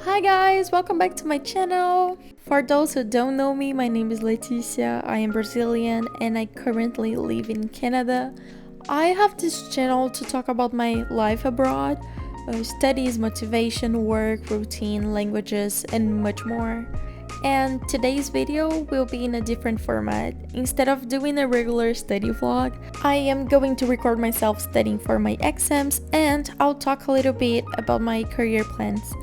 Hi guys, welcome back to my channel. For those who don't know me, my name is Leticia. I am Brazilian and I currently live in Canada. I have this channel to talk about my life abroad, studies, motivation, work, routine, languages, and much more. And today's video will be in a different format. Instead of doing a regular study vlog, I am going to record myself studying for my exams and I'll talk a little bit about my career plans.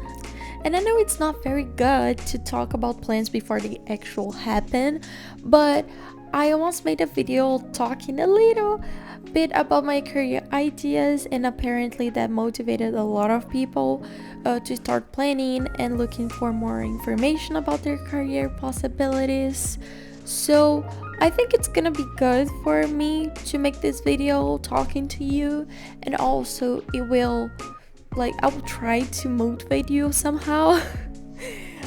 And I know it's not very good to talk about plans before they actually happen, but I once made a video talking a little bit about my career ideas, and apparently that motivated a lot of people to start planning and looking for more information about their career possibilities. So I think it's gonna be good for me to make this video talking to you, and also it will I will try to motivate you somehow.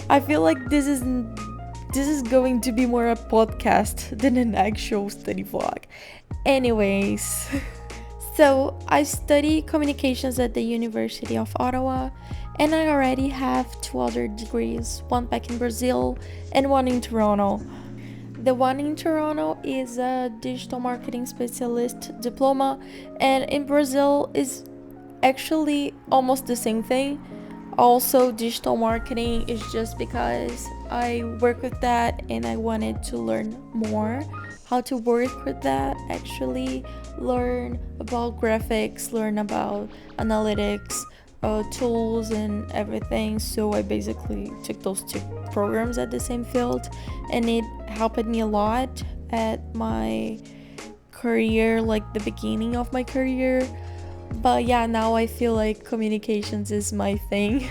I feel like this is going to be more a podcast than an actual study vlog. Anyways, so I study communications at the University of Ottawa, and I already have 2 other degrees, one back in Brazil and one in Toronto. The one in Toronto is a digital marketing specialist diploma, and in Brazil is actually almost the same thing. Also, digital marketing is just because I work with that and I wanted to learn more how to work with that, actually learn about graphics, learn about analytics, tools and everything. So I basically took those 2 programs at the same field, and it helped me a lot at my career, like the beginning of my career. But yeah, now I feel like communications is my thing.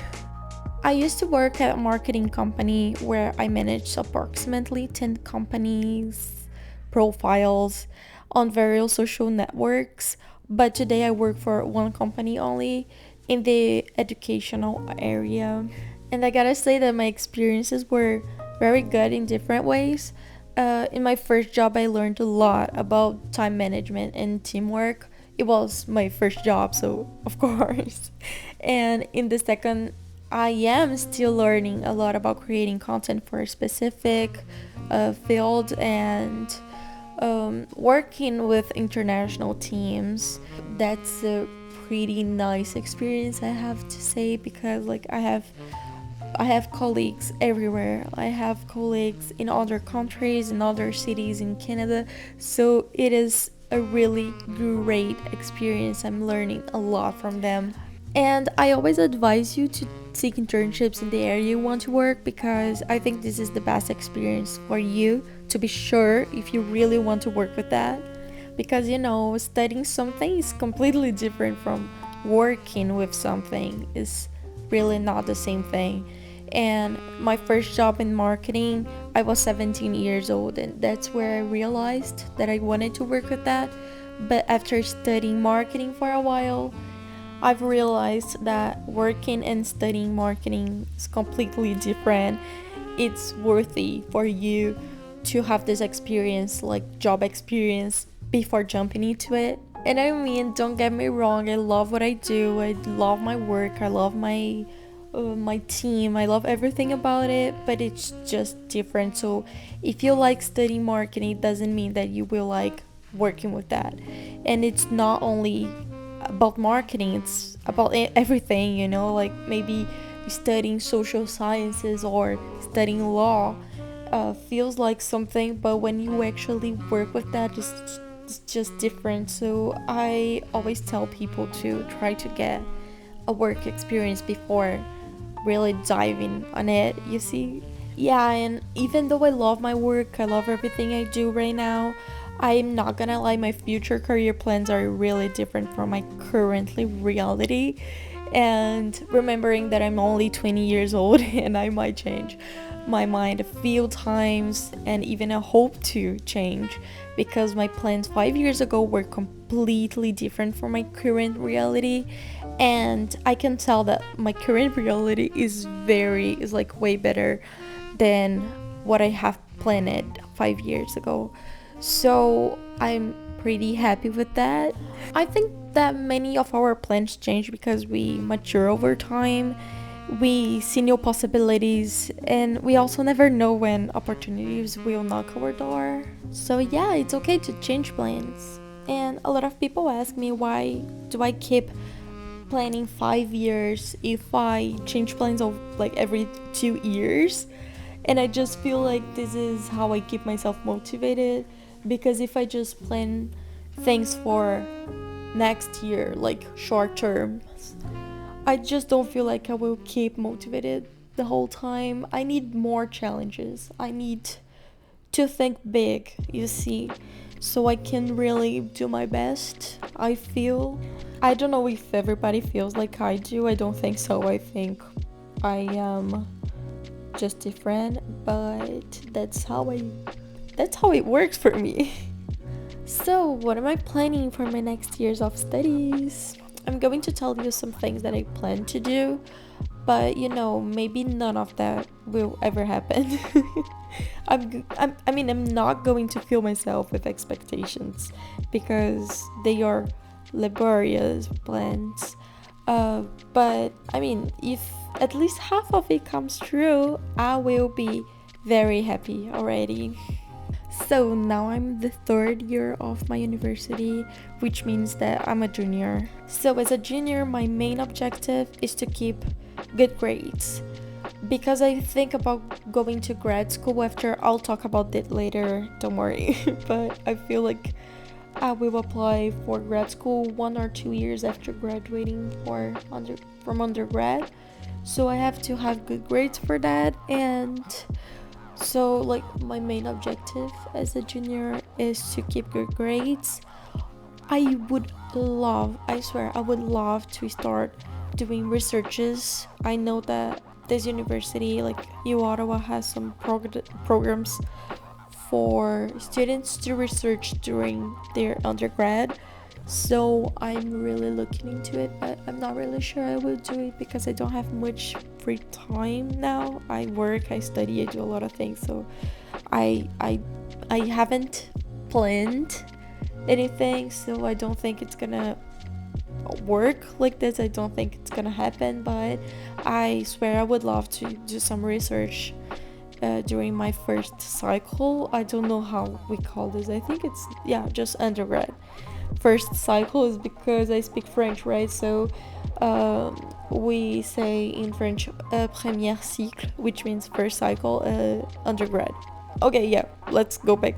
I used to work at a marketing company where I managed approximately 10 companies' profiles on various social networks, but today I work for one company only in the educational area. And I gotta say that my experiences were very good in different ways. In my first job, I learned a lot about time management and teamwork. It was my first job, so of course. And in the second, I am still learning a lot about creating content for a specific field and working with international teams. That's a pretty nice experience, I have to say, because I have colleagues everywhere. I have colleagues in other countries, in other cities in Canada, so it is a really great experience. I'm learning a lot from them. And I always advise you to seek internships in the area you want to work, because I think this is the best experience for you to be sure if you really want to work with that. Because studying something is completely different from working with something. Is really not the same thing. And my first job in marketing, I was 17 years old, and that's where I realized that I wanted to work with that. But after studying marketing for a while, I've realized that working and studying marketing is completely different. It's worthy for you to have this experience, like job experience, before jumping into it. And I mean, don't get me wrong, I love what I do. I love my work. I love my team. I love everything about it, but it's just different. So if you like studying marketing, it doesn't mean that you will like working with that. And it's not only about marketing, it's about everything, like maybe studying social sciences or studying law feels like something, but when you actually work with that, it's just different. So I always tell people to try to get a work experience before really diving on it, you see. Yeah, and even though I love my work, I love everything I do right now, I'm not gonna lie, my future career plans are really different from my currently reality. And remembering that I'm only 20 years old and I might change my mind a few times, and even I hope to change, because my plans 5 years ago were completely different from my current reality. And I can tell that my current reality is like way better than what I have planned 5 years ago. So I'm pretty happy with that. I think that many of our plans change because we mature over time. we see new possibilities, and we also never know when opportunities will knock our door. So yeah, it's okay to change plans. And a lot of people ask me, why do I keep planning 5 years if I change plans of like every 2 years? And I just feel like this is how I keep myself motivated, because if I just plan things for next year, like short term, I just don't feel like I will keep motivated the whole time. I need more challenges. I need to think big, you see, so I can really do my best. I feel, I don't know if everybody feels like I do. I don't think so. I think I am just different, but that's how it works for me. So, what am I planning for my next years of studies? I'm going to tell you some things that I plan to do, but maybe none of that will ever happen. I'm not going to fill myself with expectations, because they are laborious plans. But if at least half of it comes true, I will be very happy already. So now I'm the third year of my university, which means that I'm a junior. So as a junior, my main objective is to keep good grades, because I think about going to grad school after. I'll talk about it later, don't worry. But I feel like I will apply for grad school 1 or 2 years after graduating from undergrad. So I have to have good grades for that. And so, like, my main objective as a junior is to keep good grades. I swear, I would love to start doing researches. I know that this university, like U Ottawa, has some programs for students to research during their undergrad. So I'm really looking into it, but I'm not really sure I will do it because I don't have much free time now. I work, I study, I do a lot of things, so I haven't planned anything, so I don't think it's gonna work like this. I don't think it's gonna happen, but I swear I would love to do some research during my first cycle. I don't know how we call this. I think it's just undergrad. First cycle is because I speak French, right? So we say in French premier cycle, which means first cycle, undergrad. Okay, yeah, let's go back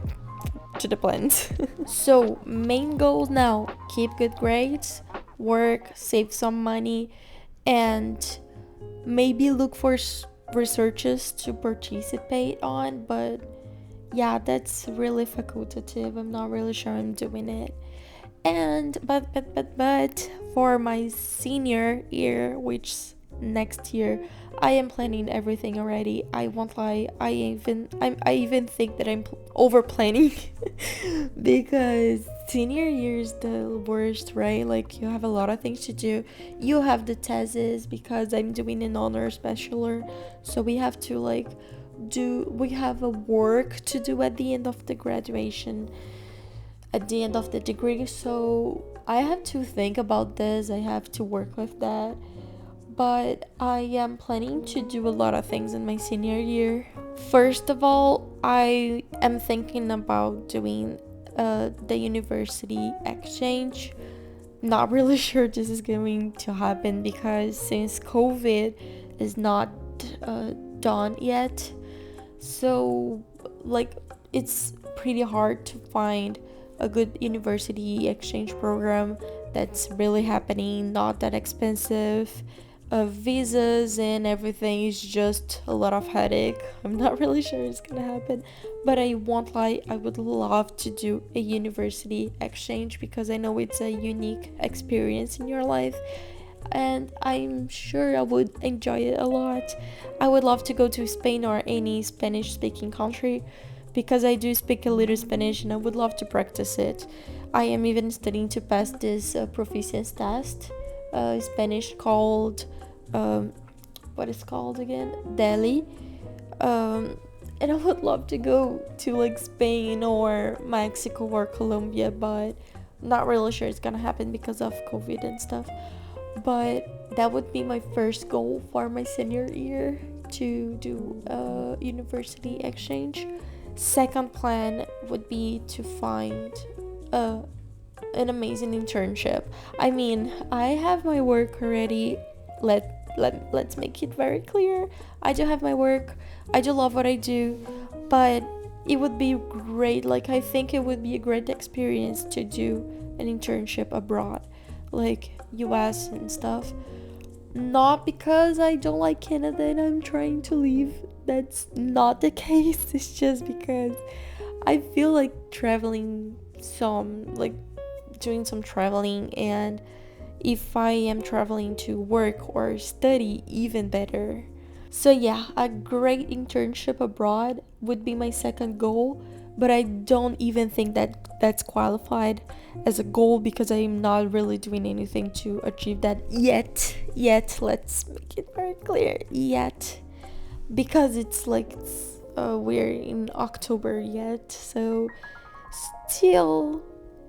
to the plans. So main goals now: keep good grades, work, save some money, and maybe look for researches to participate on. But yeah, that's really facultative. I'm not really sure I'm doing it. And but for my senior year, which next year, I am planning everything already. I won't lie, I even think that I'm over planning because senior year is the worst, right? Like, you have a lot of things to do. You have the thesis, because I'm doing an honors bachelor, so we have to we have a work to do at the end of the graduation, at the end of the degree. So I have to think about this, I have to work with that. But I am planning to do a lot of things in my senior year. First of all, I am thinking about doing the university exchange. Not really sure this is going to happen, because since COVID is not done yet, so it's pretty hard to find a good university exchange program that's really happening, not that expensive. Visas and everything is just a lot of headache. I'm not really sure it's gonna happen, but I won't lie, I would love to do a university exchange, because I know it's a unique experience in your life, and I'm sure I would enjoy it a lot. I would love to go to Spain or any Spanish speaking country, because I do speak a little Spanish and I would love to practice it. I am even studying to pass this proficiency test, Spanish called what is called again? Delhi. And I would love to go to Spain or Mexico or Colombia, but not really sure it's gonna happen because of COVID and stuff. But that would be my first goal for my senior year, to do a university exchange. Second plan would be to find an amazing internship. I mean, I have my work already. Let's make it very clear. I do have my work. I do love what I do, but it would be great. Like, I think it would be a great experience to do an internship abroad, like US and stuff. Not because I don't like Canada and I'm trying to leave. That's not the case. It's just because I feel like doing some traveling, and if I am traveling to work or study, even better. So yeah, a great internship abroad would be my second goal, but I don't even think that that's qualified as a goal because I'm not really doing anything to achieve that yet. Let's make it very clear. Yet. Because it's like we're in October yet, so still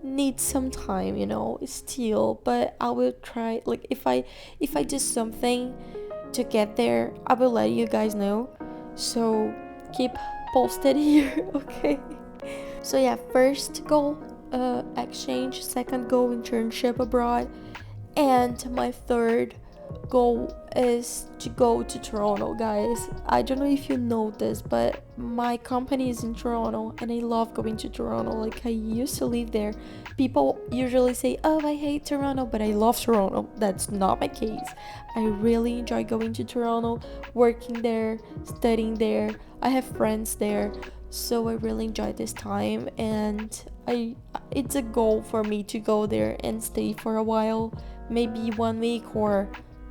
need some time, still. But I will try. Like, if I do something to get there, I will let you guys know. So keep posted here, okay? So yeah, first goal, exchange. Second goal, internship abroad. And my third goal is to go to Toronto, guys. I don't know if you know this, but my company is in Toronto and I love going to Toronto. Like, I used to live there. People usually say, oh, I hate Toronto, but I love Toronto. That's not my case. I really enjoy going to Toronto, working there, studying there. I have friends there, so I really enjoy this time, and it's a goal for me to go there and stay for a while, maybe 1 week or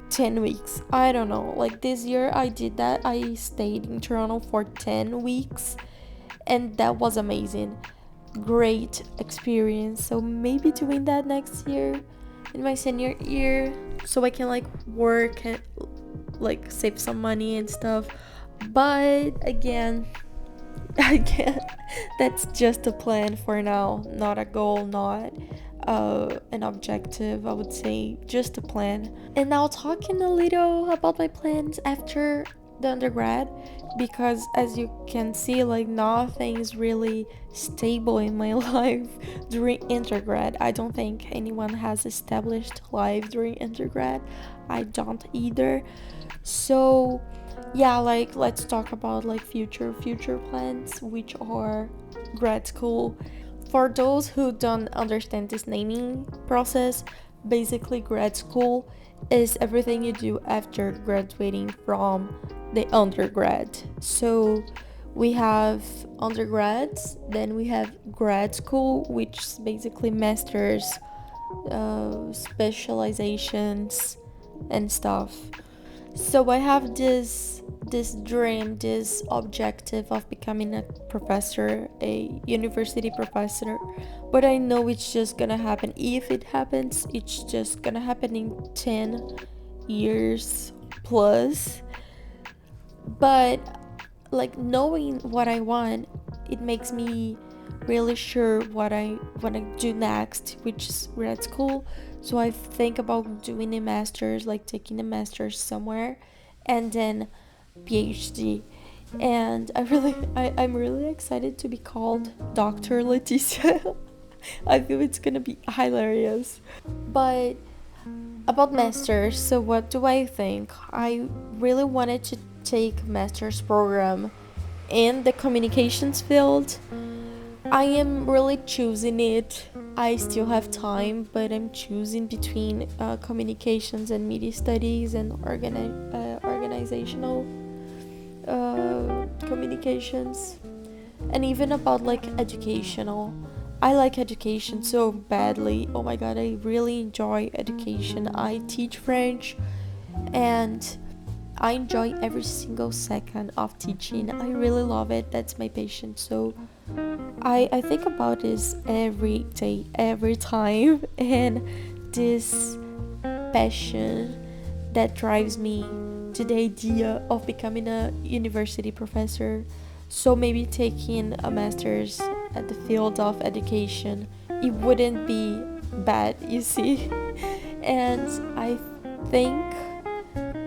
10 weeks. I don't know. Like, this year I did that. I stayed in Toronto for 10 weeks and that was amazing. Great experience. So maybe doing that next year in my senior year, so I can like work and like save some money and stuff. But again, that's just a plan for now, not a goal, not an objective. I would say just a plan. And now talking a little about my plans after the undergrad, because as you can see, like, nothing is really stable in my life during undergrad. I don't think anyone has established life during undergrad. I don't either. So yeah, like, let's talk about like future plans, which are grad school. For those who don't understand this naming process, basically grad school is everything you do after graduating from the undergrad. So we have undergrads, then we have grad school, which is basically masters, specializations and stuff. So I have this dream, this objective of becoming a professor, a university professor, but I know it's just gonna happen. If it happens, it's just gonna happen in 10 years plus. But like, knowing what I want, it makes me really sure what I want to do next, which is grad school. So I think about doing a master's, like taking a master's somewhere, and then Ph.D. And I'm really excited to be called Dr. Leticia. I feel it's gonna be hilarious. But about masters, so what do I think? I really wanted to take master's program in the communications field. I am really choosing it. I still have time, but I'm choosing between communications and media studies and organizational communications, and even about like educational. I like education so badly. Oh my god, I really enjoy education. I teach French and I enjoy every single second of teaching. I really love it. That's my passion. So I think about this every day, every time, and this passion that drives me to the idea of becoming a university professor. So maybe taking a master's at the field of education, it wouldn't be bad, you see. And think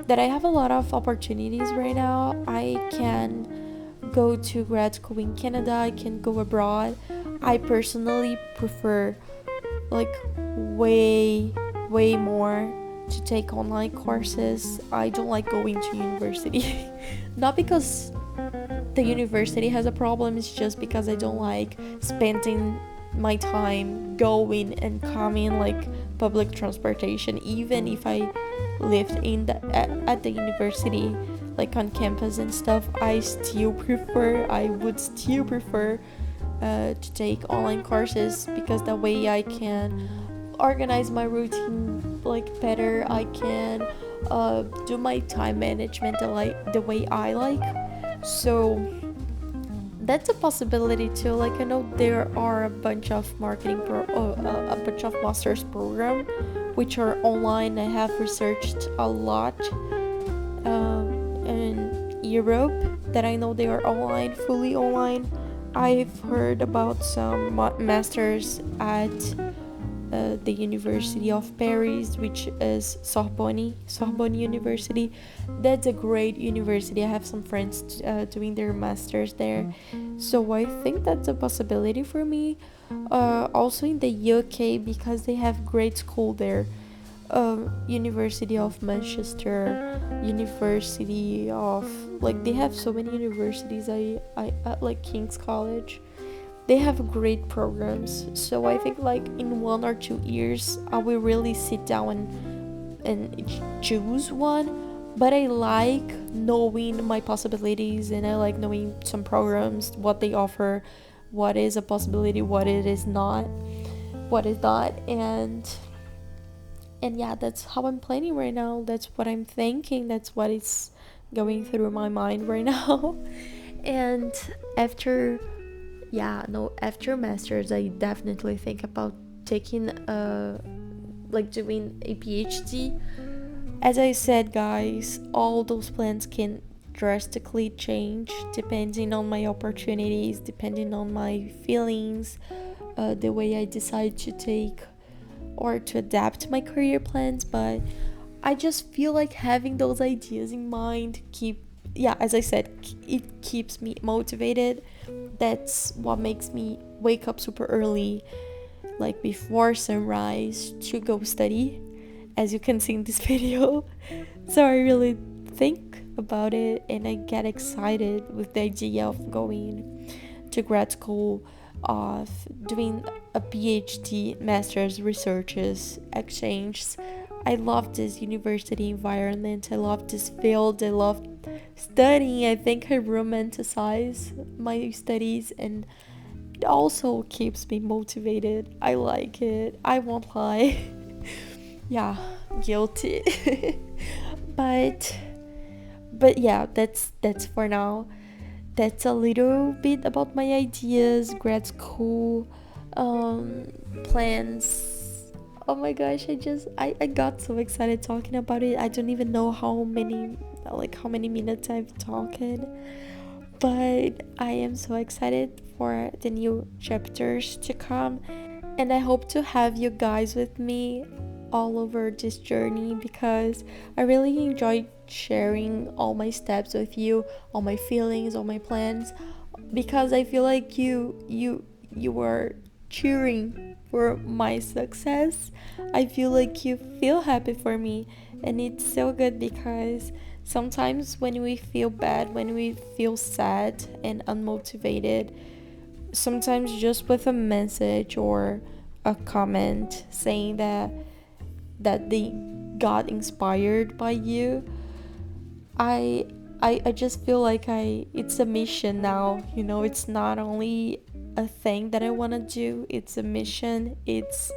that I have a lot of opportunities right now. I can go to grad school in Canada, I can go abroad. I personally prefer like way more to take online courses. I don't like going to university. Not because the university has a problem, it's just because I don't like spending my time going and coming like public transportation. Even if I lived at the university, like on campus and stuff, I would still prefer to take online courses, because that way I can organize my routine like better. I can do my time management the way I like. So that's a possibility too. Like, I know there are a bunch of a bunch of master's program which are online. I have researched a lot in Europe that I know they are online, fully online. I've heard about some masters at the University of Paris, which is Sorbonne University. That's a great university. I have some friends doing their masters there, so I think that's a possibility for me. Also in the UK, because they have great school there. University of Manchester, University of, like, they have so many universities. I like King's College. They have great programs. So I think like in 1 or 2 years I will really sit down and choose one. But I like knowing my possibilities, and I like knowing some programs, what they offer, what is a possibility, what it is not, and yeah, that's how I'm planning right now. That's what I'm thinking. That's what is going through my mind right now. And after masters, I definitely think about taking doing a PhD. As I said, guys, all those plans can drastically change depending on my opportunities, depending on my feelings, the way I decide to take or to adapt my career plans. But I just feel like having those ideas in mind as I said, it keeps me motivated. That's what makes me wake up super early, like before sunrise, to go study, as you can see in this video. So I really think about it, and I get excited with the idea of going to grad school, of doing a PhD, master's, researches, exchanges. I love this university environment. I love this field. I love studying. I think I romanticize my studies, and it also keeps me motivated. I like it. I won't lie. Yeah, guilty. but yeah, that's for now. That's a little bit about my ideas, grad school plans. Oh my gosh, I got so excited talking about it. I don't even know how many minutes I've talked, but I am so excited for the new chapters to come, and I hope to have you guys with me all over this journey, because I really enjoy sharing all my steps with you, all my feelings, all my plans, because I feel like you are cheering for my success. I feel like you feel happy for me, and it's so good, because sometimes when we feel bad, when we feel sad and unmotivated, sometimes just with a message or a comment saying that they got inspired by you, I just feel like it's a mission now. It's not only a thing that I want to do, it's a mission, it's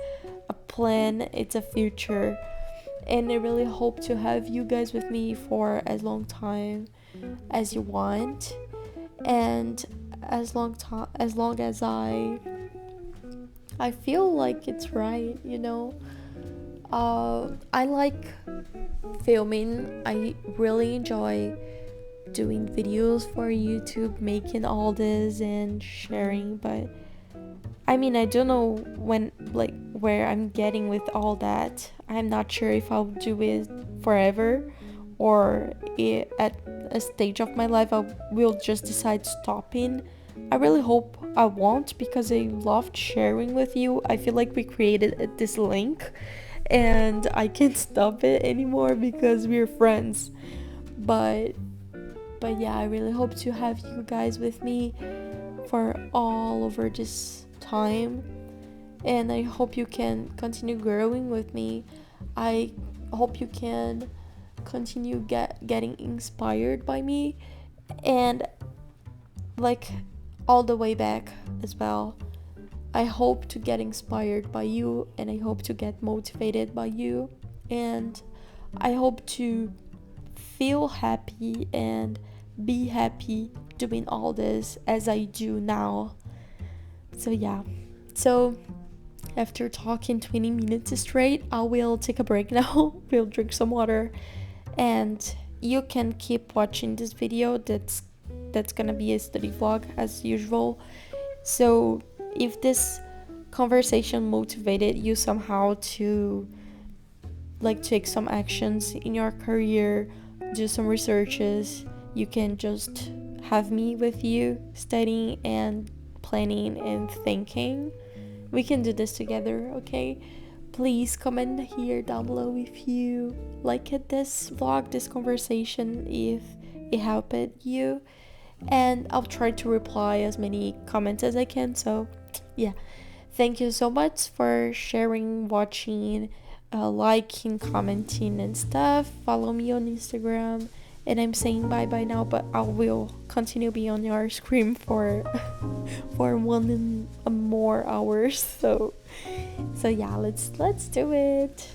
a plan, it's a future. And I really hope to have you guys with me for as long time as you want, and as long as I feel like it's right. I like filming. I really enjoy doing videos for YouTube, making all this and sharing, but I mean, I don't know when, like, where I'm getting with all that. I'm not sure if I'll do it forever, or at a stage of my life I will just decide stopping. I really hope I won't, because I loved sharing with you. I feel like we created this link and I can't stop it anymore because we're friends. But yeah, I really hope to have you guys with me for all over this time, and I hope you can continue growing with me. I hope you can continue getting inspired by me, and like all the way back as well. I hope to get inspired by you, and I hope to get motivated by you, and I hope to feel happy and be happy doing all this as I do now. So yeah. So after talking 20 minutes straight, I will take a break now. We'll drink some water, and you can keep watching this video. That's gonna be a study vlog as usual. So if this conversation motivated you somehow to like take some actions in your career, do some researches, you can just have me with you studying and planning and thinking. We can do this together, okay? Please comment here down below if you liked this vlog, this conversation, if it helped you, and I'll try to reply as many comments as I can. So yeah, thank you so much for sharing, watching, liking, commenting and stuff. Follow me on Instagram, and I'm saying bye bye now, but I will continue be on your screen for for 1 and more hours. So yeah, let's do it.